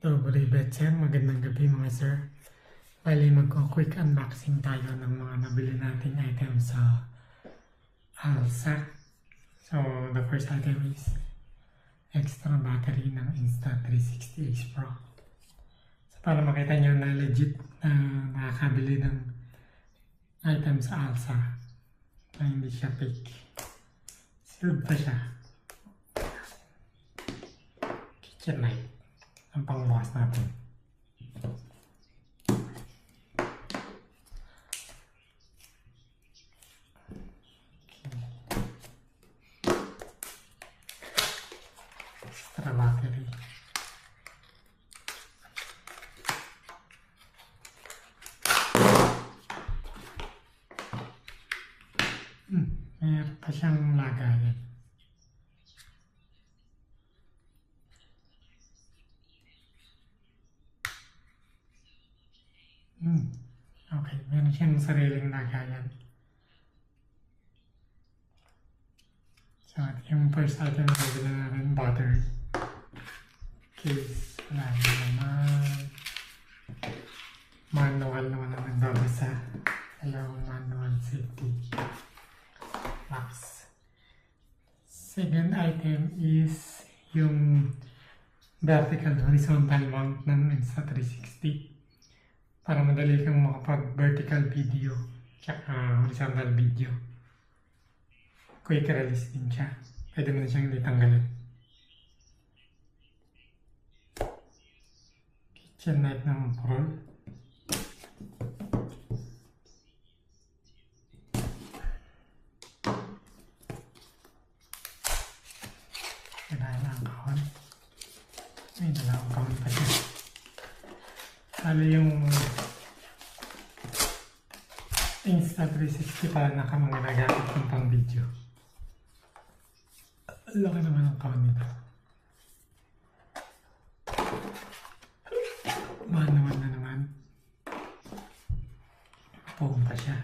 Dobre Betsen, magandang gabi mga sir. Bali magko-quick unboxing tayo ng mga nabili nating items sa Alsa. So the first item is extra battery ng Insta360 Pro. So para makita nyo na legit na nakakabili ng item sa Alsa na hindi siya fake. Sealed pa siya. Kitchen knife ang pangbukas natin. Extra battery. Mayroon pa siyang lagayan. Okay, meron siyang sariling lagayan. So, yung first item na bibili natin, battery. Case, wala naman. Manual naman ang nagbabasa. Hello, manual safety. Box. Second item is yung vertical horizontal mount ng Insta360. Para madali kang makapag-vertical video tsaka horizontal video. Quick release din siya. Pwede mo na siyang ditanggalin. Kitchen knife ng Pro. Kailangan ang kahon. May dalawang kahon pa siya. Hali yung Insta360 para nakamanganagamit ng pang video. Laki naman ang kahon nito. Manual na naman. Foam pa siya.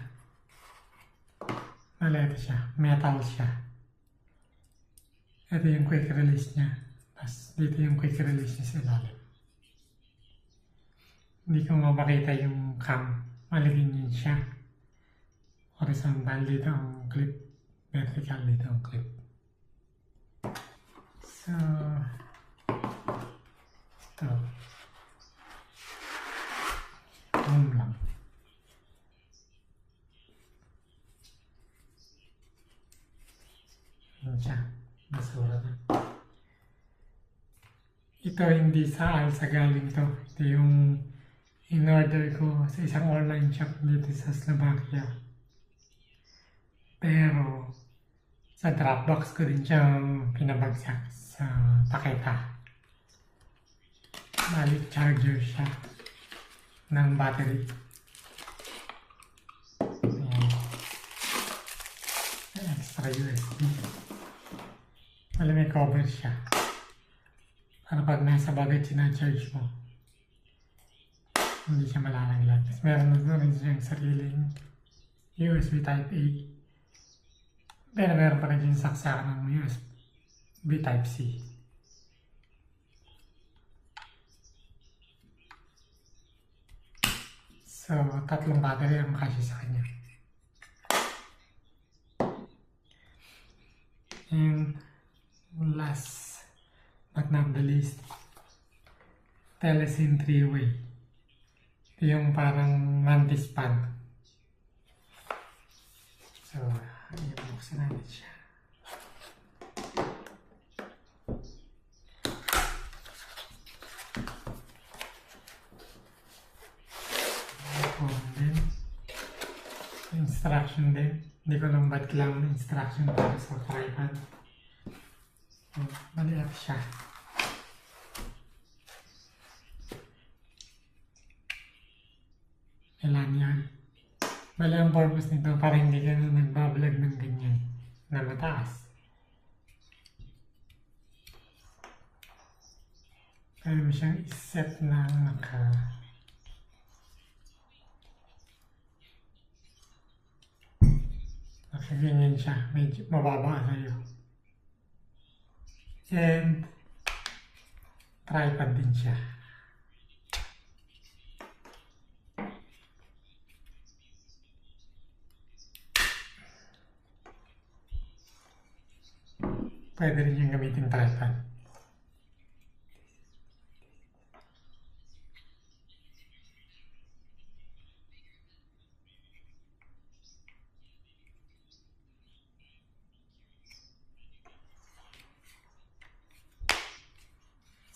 Maleta siya. Metal siya. Ito yung quick release niya. Tapos dito yung quick release niya sa ilalim. Hindi ko mapakita yung cam. Maligin yun siya. Horizontal dito ang clip. Vertical dito ang clip. So, ito. Lang. Yan siya. Basura na. Ito hindi sa Alsa galing to. Ito yung in-order ko sa isang online shop dito sa Slovakia. Pero sa Dropbox ko din siyang pinabagsak sa paketa. Balik charger siya ng battery. Ayan. Extra USB. Wala may cover siya. Para pag nasa bagat sinacharge mo, hindi siya malalaglag. Tapos meron na rin siyang sariling USB Type-A. Pero meron pa rin siyang saksakan ng USB Type-C. So, tatlong battery ang kasya sa kanya. And last but not the least, Telesin 3-way. Ito yung parang mantis pad. So, ibuksan natin siya. Din. Instruction din. Hindi ko lang ba't kailangan ng instruction para sa tripod. So, maliit siya. Kailan yan? Bali ang purpose nito para hindi ka na nagbablog ng ganyan na mataas. Kaya mo siyang iset na nakaganyan siya. Medyo mababa sa'yo. And tripod din siya. pwede rin yung gamitin tripod.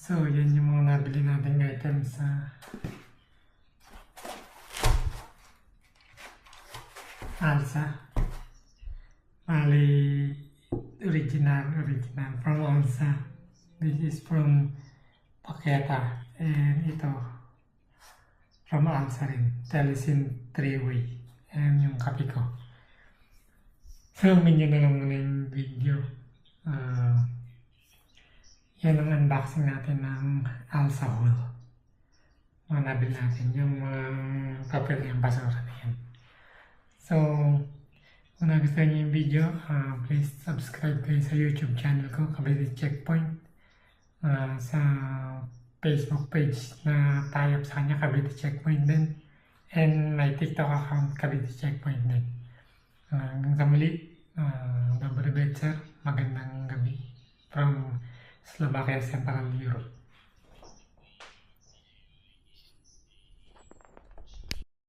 So, yan yung mga nabili nating items sa Alsa. Bali, original from Alsa. This is from Paketa. And ito, from Alsa rin. Telesin 3-way. And yung kape ko. So, minyo na lang muna yung video. Yan ang unboxing natin ng Alsa Haul. Mga nabili natin, yung papel ng basura na yan. So, kung nagustuhan niyo yung video, please subscribe kayo sa YouTube channel ko, Cavite Checkpoint. Sa Facebook page na tie-up sa kanya, Cavite Checkpoint din. And my TikTok account, Cavite Checkpoint din. Hanggang sa muli, Dobry Wieczór, magandang gabi from Slovakia, Central Europe.